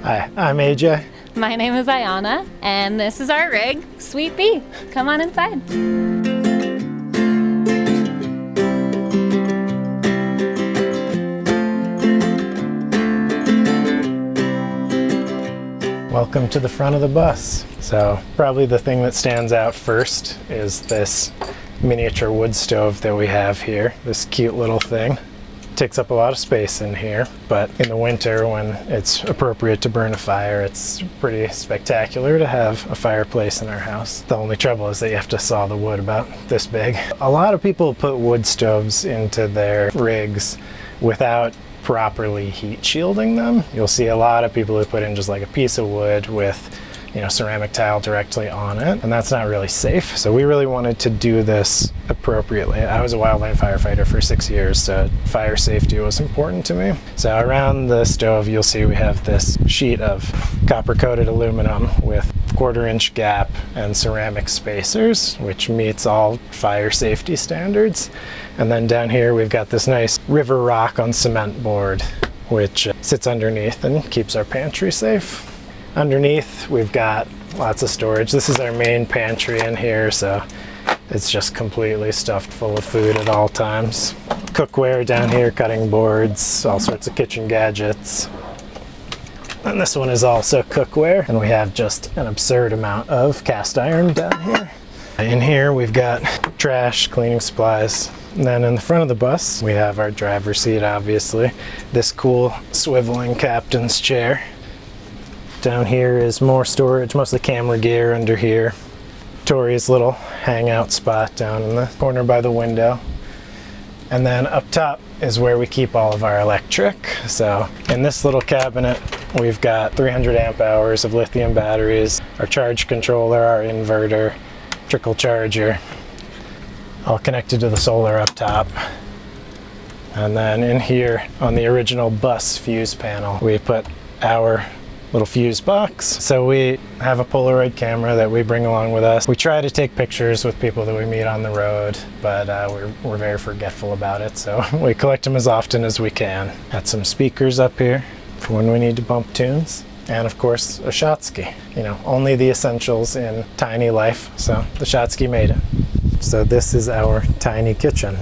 Hi, I'm AJ. My name is Ayana, and this is our rig, Sweet Bee. Come on inside. Welcome to the front of the bus. So probably the thing that stands out first is this miniature wood stove that we have here. This cute little thing. Takes up a lot of space in here, but in the winter when it's appropriate to burn a fire, it's pretty spectacular to have a fireplace in our house. The only trouble is that you have to saw the wood about this big. A lot of people put wood stoves into their rigs without properly heat shielding them. You'll see a lot of people who put in just like a piece of wood with ceramic tile directly on it, and that's not really safe. So we really wanted to do this appropriately. I was a wildland firefighter for 6 years, so fire safety was important to me. So around the stove, you'll see we have this sheet of copper-coated aluminum with 1/4-inch gap and ceramic spacers, which meets all fire safety standards. And then down here, we've got this nice river rock on cement board, which sits underneath and keeps our pantry safe. Underneath, we've got lots of storage. This is our main pantry in here, so it's just completely stuffed full of food at all times. Cookware down here, cutting boards, all sorts of kitchen gadgets. And this one is also cookware, and we have just an absurd amount of cast iron down here. In here, we've got trash, cleaning supplies. And then in the front of the bus, we have our driver's seat, obviously. This cool swiveling captain's chair. Down here is more storage, mostly camera gear under here. Tori's little hangout spot down in the corner by the window. And then up top is where we keep all of our electric. So in this little cabinet, we've got 300 amp hours of lithium batteries, our charge controller, our inverter, trickle charger, all connected to the solar up top. And then in here on the original bus fuse panel, we put our little fuse box. So we have a Polaroid camera that we bring along with us. We try to take pictures with people that we meet on the road, but we're very forgetful about it, so we collect them as often as we can. Got some speakers up here for when we need to bump tunes. And of course, a Shotsky. Only the essentials in tiny life, so the Shotsky made it. So this is our tiny kitchen.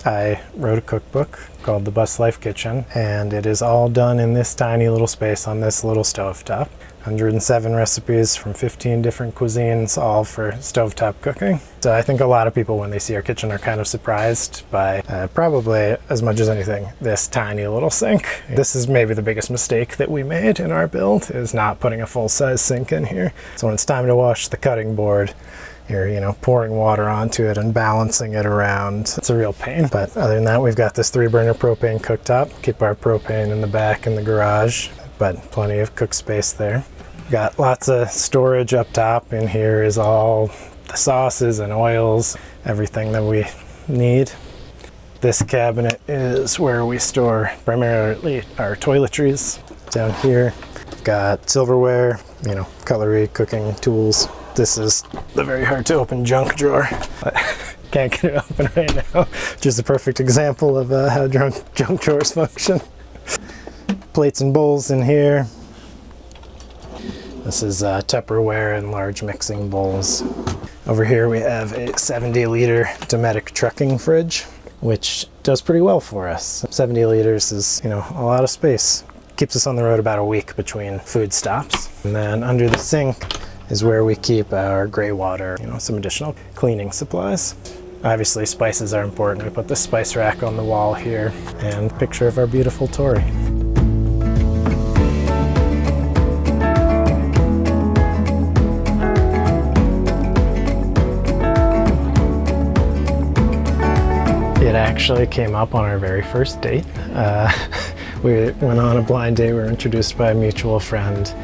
I wrote a cookbook called the Buslife Kitchen, and it is all done in this tiny little space on this little stovetop. 107 recipes from 15 different cuisines, all for stovetop cooking. So I think a lot of people, when they see our kitchen, are kind of surprised by, probably as much as anything, this tiny little sink. This is maybe the biggest mistake that we made in our build, is not putting a full-size sink in here. So when it's time to wash the cutting board, you're pouring water onto it and balancing it around. It's a real pain. But other than that, we've got this 3-burner propane cooktop. Keep our propane in the back in the garage, but plenty of cook space there. Got lots of storage up top. In here is all the sauces and oils, everything that we need. This cabinet is where we store primarily our toiletries. Down here, got silverware, cutlery, cooking tools. This is the very hard to open junk drawer. Can't get it open right now. Just a perfect example of how junk drawers function. Plates and bowls in here. This is Tupperware and large mixing bowls. Over here we have a 70-liter Dometic trucking fridge, which does pretty well for us. 70 liters is, a lot of space. Keeps us on the road about a week between food stops. And then under the sink is where we keep our gray water, some additional cleaning supplies. Obviously, spices are important. We put the spice rack on the wall here, and a picture of our beautiful Tori. It actually came up on our very first date. We went on a blind date. We were introduced by a mutual friend.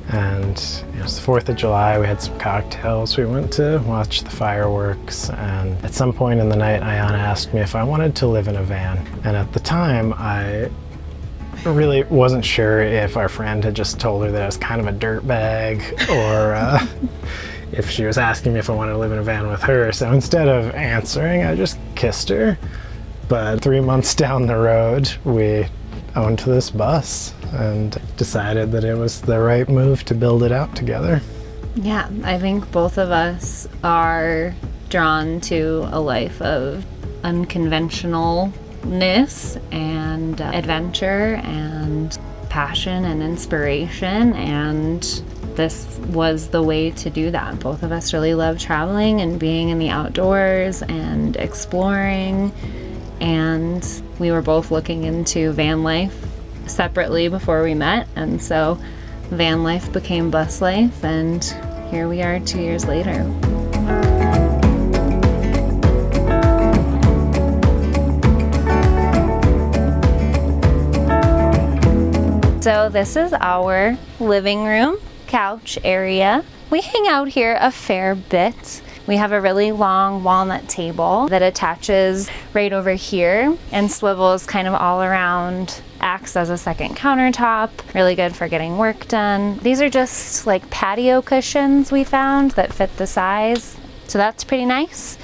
And it was the 4th of July, we had some cocktails, we went to watch the fireworks, and at some point in the night, Ayana asked me if I wanted to live in a van. And at the time, I really wasn't sure if our friend had just told her that I was kind of a dirtbag, or if she was asking me if I wanted to live in a van with her. So instead of answering, I just kissed her. But 3 months down the road, we owned this bus and decided that it was the right move to build it out together. Yeah, I think both of us are drawn to a life of unconventionalness and adventure and passion and inspiration, and this was the way to do that. Both of us really love traveling and being in the outdoors and exploring, and we were both looking into van life separately before we met, and so van life became bus life, and here we are 2 years later. So this is our living room couch area. We hang out here a fair bit. We have a really long walnut table that attaches right over here and swivels kind of all around, acts as a second countertop, really good for getting work done. These are just like patio cushions we found that fit the size, so that's pretty nice.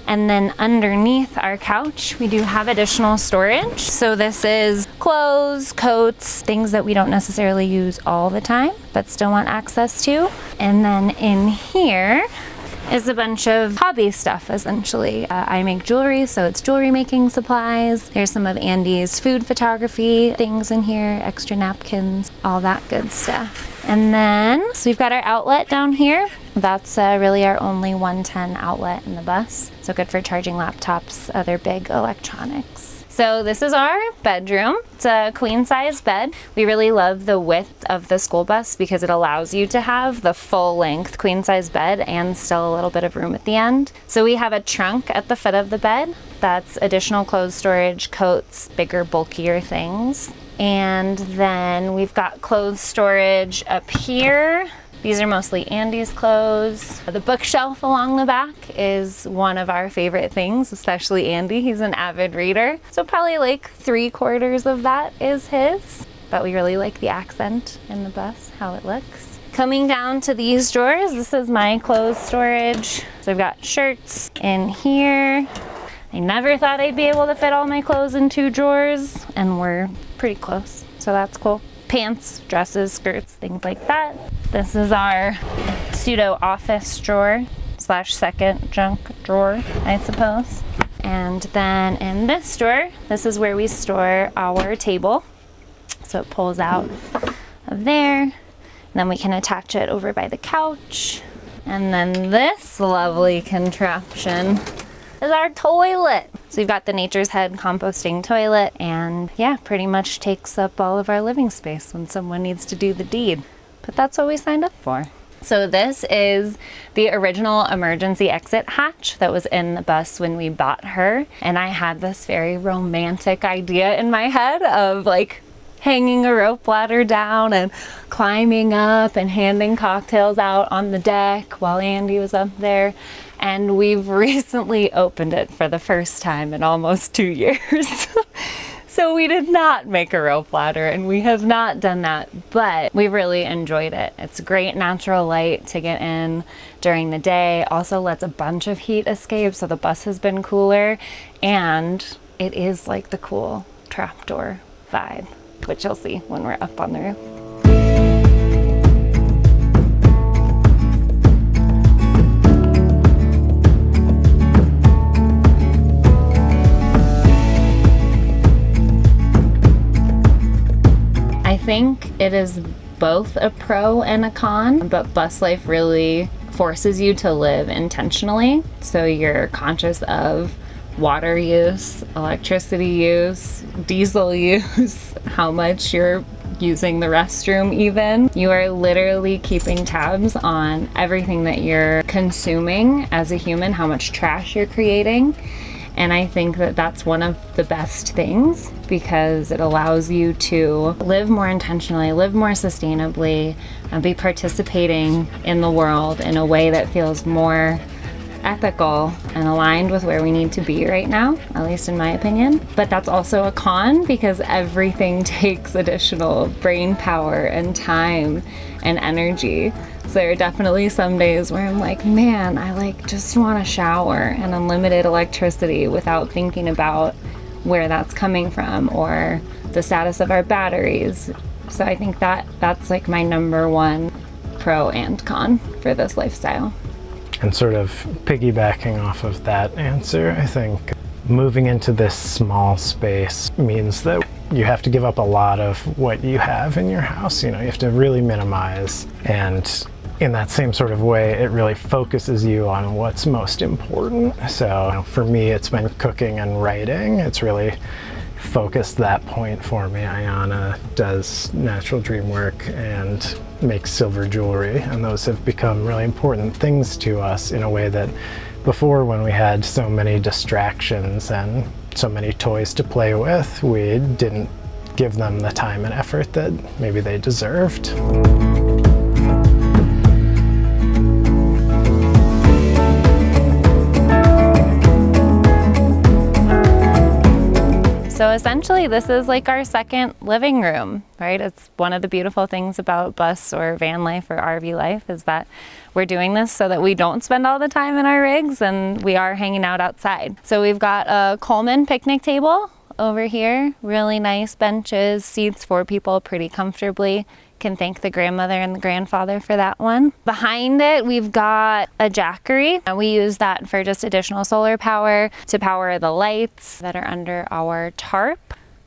And then underneath our couch, we do have additional storage. So this is clothes, coats, things that we don't necessarily use all the time, but still want access to. And then in here is a bunch of hobby stuff, essentially. I make jewelry, so it's jewelry making supplies. There's some of Andy's food photography things in here, extra napkins, all that good stuff. And then, so we've got our outlet down here. That's really our only 110 outlet in the bus. So good for charging laptops, other big electronics. So this is our bedroom. It's a queen size bed. We really love the width of the school bus because it allows you to have the full length queen size bed and still a little bit of room at the end. So we have a trunk at the foot of the bed. That's additional clothes storage, coats, bigger, bulkier things. And then we've got clothes storage up here. These are mostly Andy's clothes. The bookshelf along the back is one of our favorite things, especially Andy. He's an avid reader. So probably like 3/4 of that is his. But we really like the accent in the bus, how it looks. Coming down to these drawers, this is my clothes storage. So I've got shirts in here. I never thought I'd be able to fit all my clothes in 2 drawers, and we're pretty close, so that's cool. Pants, dresses, skirts, things like that. This is our pseudo office drawer / second junk drawer, I suppose. And then in this drawer, this is where we store our table. So it pulls out of there, and then we can attach it over by the couch. And then this lovely contraption is our toilet. So we've got the Nature's Head composting toilet, and yeah, pretty much takes up all of our living space when someone needs to do the deed. But that's what we signed up for. So this is the original emergency exit hatch that was in the bus when we bought her. And I had this very romantic idea in my head of like hanging a rope ladder down and climbing up and handing cocktails out on the deck while Andy was up there. And we've recently opened it for the first time in almost 2 years. So we did not make a rope ladder, and we have not done that, but we really enjoyed it. It's great natural light to get in during the day. Also lets a bunch of heat escape, so the bus has been cooler, and it is like the cool trapdoor vibe, which you'll see when we're up on the roof. I think it is both a pro and a con, but bus life really forces you to live intentionally. So you're conscious of water use, electricity use, diesel use, how much you're using the restroom even. You are literally keeping tabs on everything that you're consuming as a human, how much trash you're creating. And I think that that's one of the best things because it allows you to live more intentionally, live more sustainably, and be participating in the world in a way that feels more ethical and aligned with where we need to be right now, at least in my opinion. But that's also a con because everything takes additional brain power and time and energy. So there are definitely some days where I'm like, man, I just want a shower and unlimited electricity without thinking about where that's coming from or the status of our batteries. So I think that's like my number one pro and con for this lifestyle. And sort of piggybacking off of that answer, I think moving into this small space means that you have to give up a lot of what you have in your house. You know, you have to really minimize, and in that same sort of way, it really focuses you on what's most important. So for me, it's been cooking and writing. It's really focused that point for me. Ayana does natural dream work and makes silver jewelry, and those have become really important things to us in a way that before, when we had so many distractions and so many toys to play with, we didn't give them the time and effort that maybe they deserved. So essentially, this is like our second living room, right? It's one of the beautiful things about bus or van life or RV life is that we're doing this so that we don't spend all the time in our rigs and we are hanging out outside. So we've got a Coleman picnic table over here, really nice benches, seats for people pretty comfortably. Can thank the grandmother and the grandfather for that one. Behind it, we've got a jackery. We use that for just additional solar power to power the lights that are under our tarp.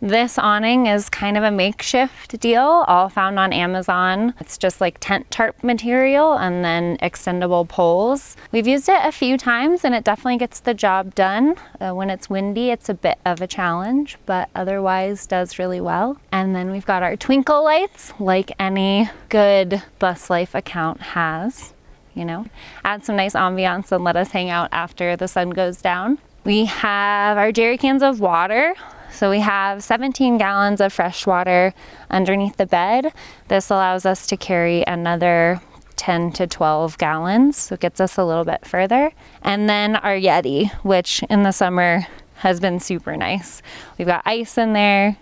This awning is kind of a makeshift deal, all found on Amazon. It's just like tent tarp material and then extendable poles. We've used it a few times and it definitely gets the job done. When it's windy, it's a bit of a challenge, but otherwise does really well. And then we've got our twinkle lights, like any good Buslife account has. You know, add some nice ambiance and let us hang out after the sun goes down. We have our jerry cans of water. So we have 17 gallons of fresh water underneath the bed. This allows us to carry another 10 to 12 gallons, so it gets us a little bit further. And then our Yeti, which in the summer has been super nice. We've got ice in there.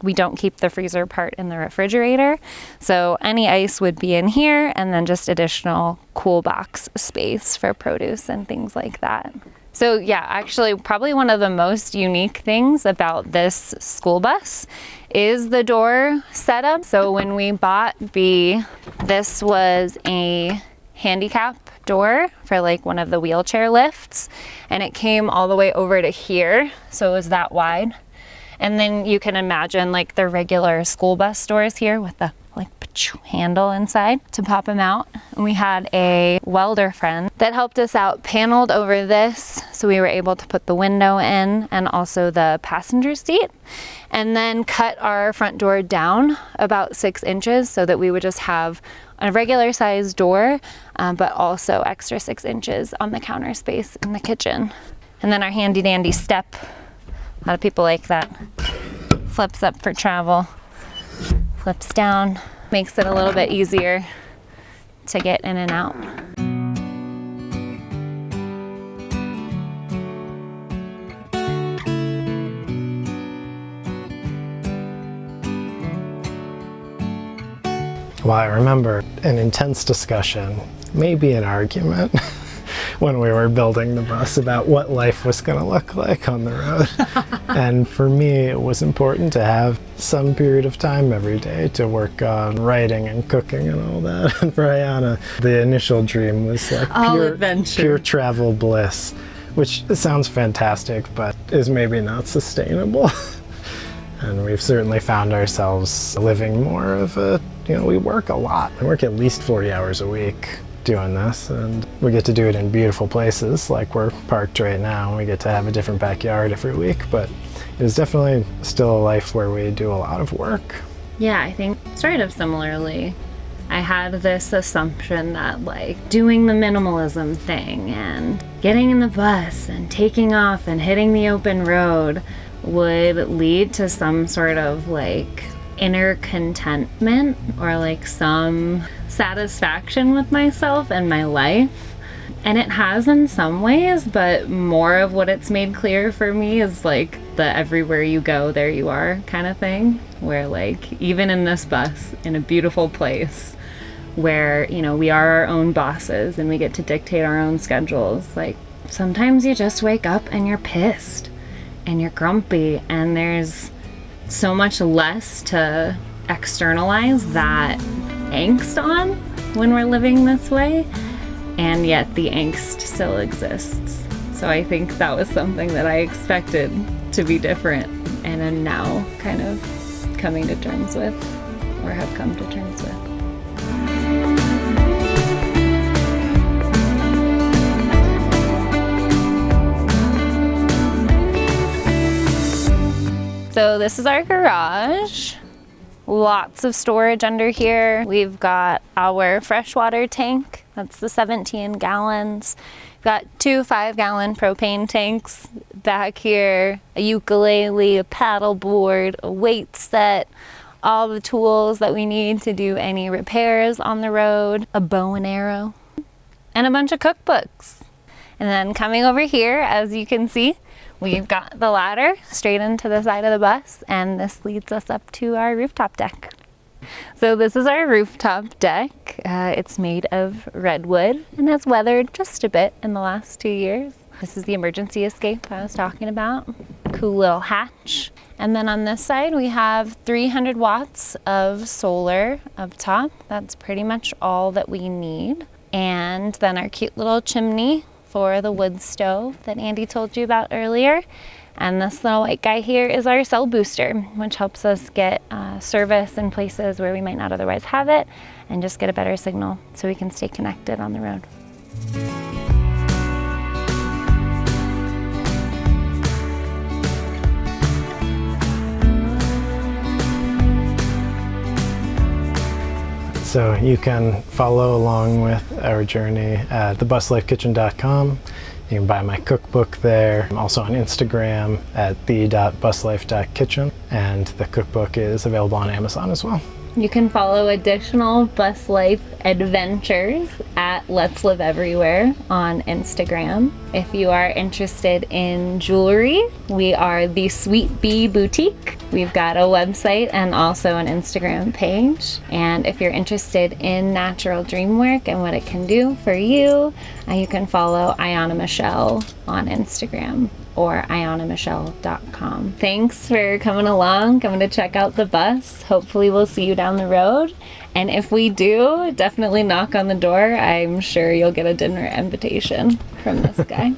We don't keep the freezer part in the refrigerator. So any ice would be in here, and then just additional cool box space for produce and things like that. So yeah, actually probably one of the most unique things about this school bus is the door setup. So when we bought B, this was a handicap door for like one of the wheelchair lifts, and it came all the way over to here, so it was that wide. And then you can imagine like the regular school bus doors here with the like handle inside to pop them out. And we had a welder friend that helped us out, paneled over this so we were able to put the window in and also the passenger seat, and then cut our front door down about 6 inches so that we would just have a regular size door, but also extra 6 inches on the counter space in the kitchen. And then our handy dandy step, a lot of people like that, flips up for travel, flips down, makes it a little bit easier to get in and out. Well, I remember an intense discussion, maybe an argument, when we were building the bus about what life was going to look like on the road. And for me, it was important to have some period of time every day to work on writing and cooking and all that. And for Ayana, the initial dream was like pure travel bliss, which sounds fantastic, but is maybe not sustainable. And we've certainly found ourselves living more of a, we work a lot. We work at least 40 hours a week doing this, and we get to do it in beautiful places like we're parked right now. We get to have a different backyard every week, but it is definitely still a life where we do a lot of work. Yeah, I think sort of similarly. I had this assumption that like doing the minimalism thing and getting in the bus and taking off and hitting the open road would lead to some sort of like inner contentment or like some satisfaction with myself and my life. And it has in some ways, but more of what it's made clear for me is like the everywhere you go, there you are kind of thing, where like even in this bus in a beautiful place where, we are our own bosses and we get to dictate our own schedules, like sometimes you just wake up and you're pissed and you're grumpy and there's so much less to externalize that angst on when we're living this way, and yet the angst still exists. So I think that was something that I expected to be different and am now kind of coming to terms with, or have come to terms with. So this is our garage. Lots of storage under here. We've got our freshwater tank. That's the 17 gallons. We've got 2 5-gallon propane tanks back here, a ukulele, a paddle board, a weight set, all the tools that we need to do any repairs on the road, a bow and arrow, and a bunch of cookbooks. And then coming over here, as you can see, we've got the ladder straight into the side of the bus, and this leads us up to our rooftop deck. So this is our rooftop deck. It's made of redwood and has weathered just a bit in the last 2 years. This is the emergency escape I was talking about. Cool little hatch. And then on this side we have 300 watts of solar up top. That's pretty much all that we need. And then our cute little chimney for the wood stove that Andy told you about earlier. And this little white guy here is our cell booster, which helps us get service in places where we might not otherwise have it, and just get a better signal so we can stay connected on the road. So you can follow along with our journey at thebuslifekitchen.com. You can buy my cookbook there. I'm also on Instagram at the.buslife.kitchen, and the cookbook is available on Amazon as well. You can follow additional Bus Life adventures at Let's Live Everywhere on Instagram. If you are interested in jewelry, we are the Sweet Bee Boutique. We've got a website and also an Instagram page. And if you're interested in natural dream work and what it can do for you, you can follow Ayana Michelle on Instagram or ayanamichelle.com. Thanks for coming along, coming to check out the bus. Hopefully we'll see you down the road. And if we do, definitely knock on the door. I'm sure you'll get a dinner invitation from this guy.